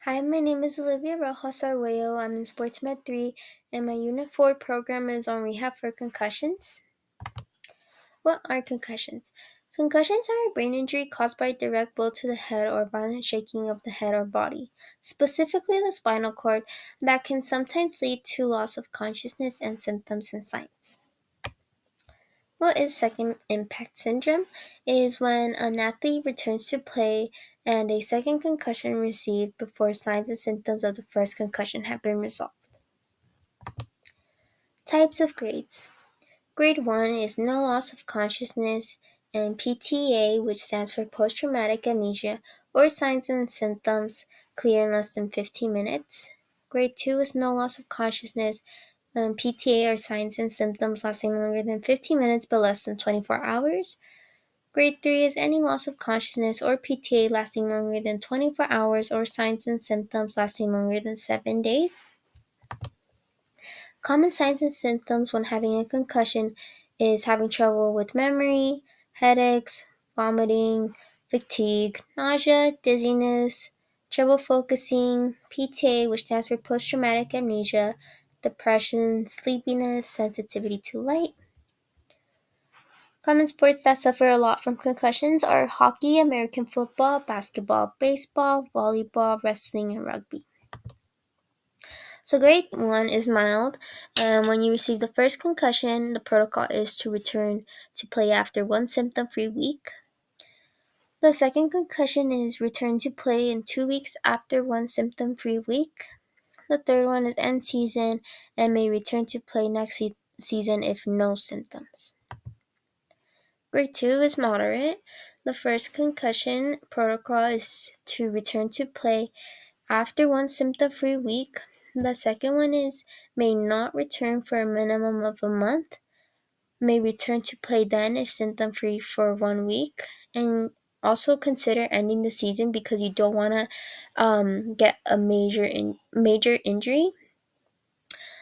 Hi, my name is Olivia Rojas Arguello. I'm in Sports Med 3, and my Unit 4 program is on rehab for concussions. What are concussions? Concussions are a brain injury caused by a direct blow to the head or violent shaking of the head or body, specifically the spinal cord, that can sometimes lead to loss of consciousness and symptoms and signs. What is second impact syndrome? Is when an athlete returns to play and a second concussion received before signs and symptoms of the first concussion have been resolved. Types of grades. Grade 1 is no loss of consciousness and PTA, which stands for post traumatic amnesia, or signs and symptoms clear in less than 15 minutes. Grade 2 is no loss of consciousness and PTA, or signs and symptoms lasting longer than 15 minutes but less than 24 hours. Grade 3 is any loss of consciousness or PTA lasting longer than 24 hours or signs and symptoms lasting longer than 7 days. Common signs and symptoms when having a concussion is having trouble with memory, headaches, vomiting, fatigue, nausea, dizziness, trouble focusing, PTA, which stands for post-traumatic amnesia, depression, sleepiness, sensitivity to light. Common sports that suffer a lot from concussions are hockey, American football, basketball, baseball, volleyball, wrestling, and rugby. So grade 1 is mild, and when you receive the first concussion, the protocol is to return to play after one symptom-free week. The second concussion is return to play in 2 weeks after one symptom-free week. The third one is end season and may return to play next season if no symptoms. Grade 2 is moderate. The first concussion protocol is to return to play after one symptom-free week. The second one is may not return for a minimum of a month, may return to play then if symptom-free for 1 week, and also consider ending the season because you don't want to get a major injury.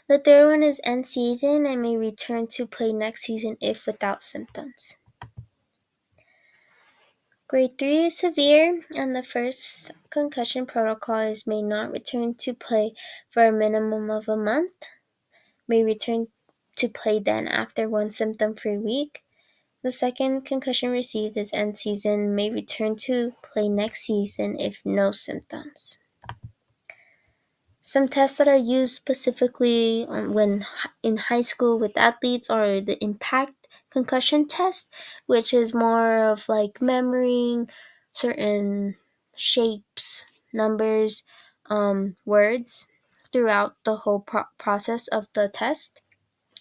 The third one is end season and may return to play next season if without symptoms. Grade 3 is severe, and the first concussion protocol is may not return to play for a minimum of a month, may return to play then after one symptom-free week. The second concussion received is end season, may return to play next season if no symptoms. Some tests that are used specifically when in high school with athletes are the impact concussion test, which is more of like memorying certain shapes, numbers, words throughout the whole process of the test.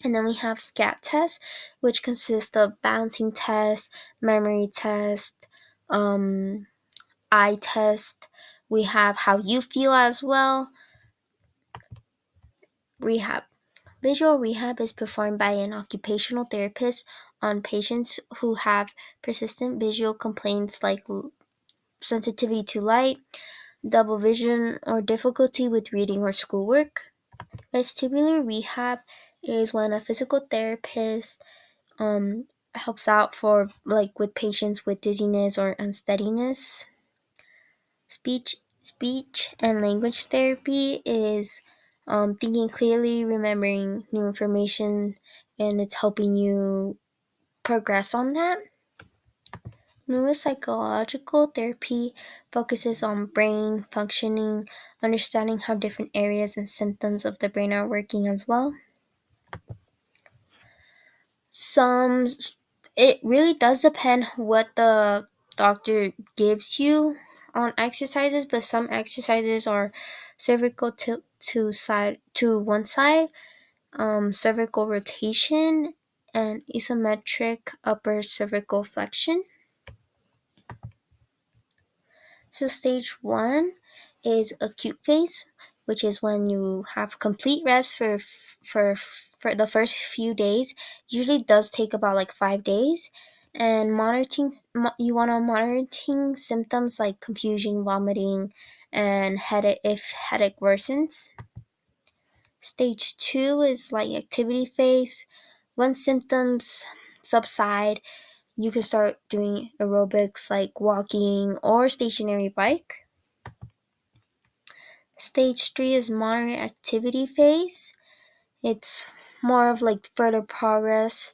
And then we have SCAT test, which consists of balancing test, memory test, eye test. We have how you feel as well. Rehab. Visual rehab is performed by an occupational therapist on patients who have persistent visual complaints like sensitivity to light, double vision, or difficulty with reading or schoolwork. Vestibular rehab is when a physical therapist helps out for like with patients with dizziness or unsteadiness. Speech and language therapy is thinking clearly, remembering new information, and it's helping you progress on that. Neuropsychological therapy focuses on brain functioning, understanding how different areas and symptoms of the brain are working as well. It really does depend what the doctor gives you on exercises, but some exercises are cervical tilt to one side, cervical rotation, and isometric upper cervical flexion. So stage 1 is acute phase, which is when you have complete rest for the first few days. Usually does take about like 5 days. And you want to monitoring symptoms like confusion, vomiting, and headache if headache worsens. Stage 2 is light activity phase. Once symptoms subside, you can start doing aerobics like walking or stationary bike. Stage 3 is moderate activity phase. It's more of like further progress,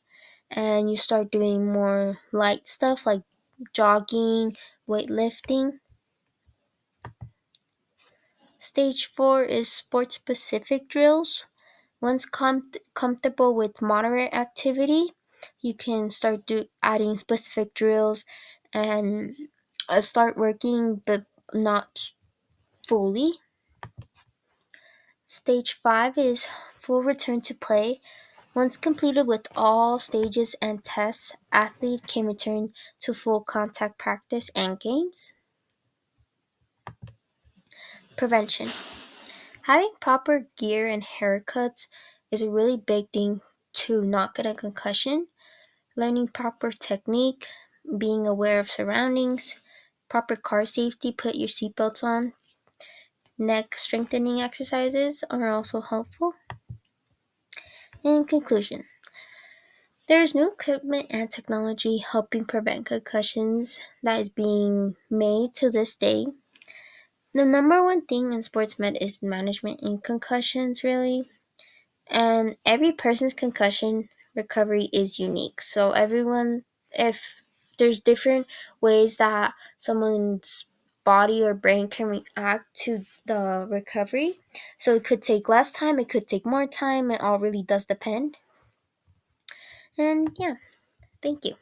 and you start doing more light stuff like jogging, weightlifting. Stage 4 is sport specific drills. Once comfortable with moderate activity, you can start adding specific drills and start working, but not fully. Stage 5 is full return to play. Once completed with all stages and tests, athlete can return to full contact practice and games. Prevention. Having proper gear and haircuts is a really big thing to not get a concussion. Learning proper technique, being aware of surroundings, proper car safety, put your seatbelts on, neck strengthening exercises are also helpful. In conclusion, there is new equipment and technology helping prevent concussions that is being made to this day. The number one thing in sports med is management in concussions, really. And every person's concussion recovery is unique. So if there's different ways that someone's body or brain can react to the recovery. So it could take less time, it could take more time. It all really does depend. And yeah, thank you.